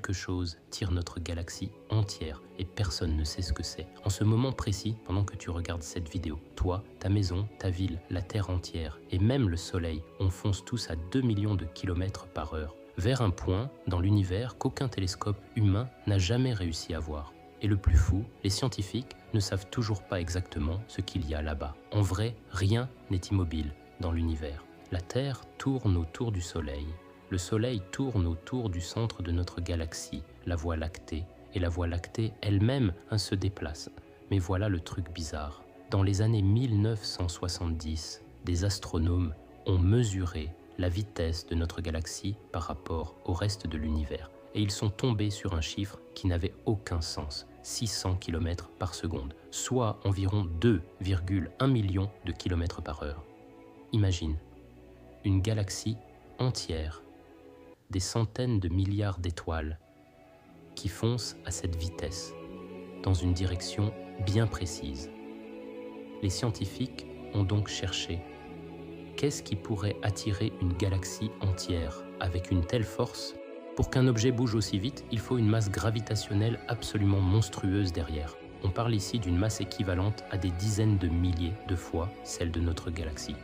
quelque chose tire notre galaxie entière et personne ne sait ce que c'est. En ce moment précis, pendant que tu regardes cette vidéo, toi, ta maison, ta ville, la Terre entière et même le Soleil, on fonce tous à 2 millions de kilomètres par heure vers un point dans l'univers qu'aucun télescope humain n'a jamais réussi à voir. Et le plus fou, les scientifiques ne savent toujours pas exactement ce qu'il y a là-bas. En vrai, rien n'est immobile dans l'univers. La Terre tourne autour du Soleil. Le Soleil tourne autour du centre de notre galaxie, la Voie lactée, et la Voie lactée elle-même se déplace. Mais voilà le truc bizarre. Dans les années 1970, des astronomes ont mesuré la vitesse de notre galaxie par rapport au reste de l'univers. Et ils sont tombés sur un chiffre qui n'avait aucun sens, 600 km par seconde, soit environ 2,1 millions de km par heure. Imagine, une galaxie entière, des centaines de milliards d'étoiles qui foncent à cette vitesse, dans une direction bien précise. Les scientifiques ont donc cherché qu'est-ce qui pourrait attirer une galaxie entière avec une telle force. Pour qu'un objet bouge aussi vite, il faut une masse gravitationnelle absolument monstrueuse derrière. On parle ici d'une masse équivalente à des dizaines de milliers de fois celle de notre galaxie.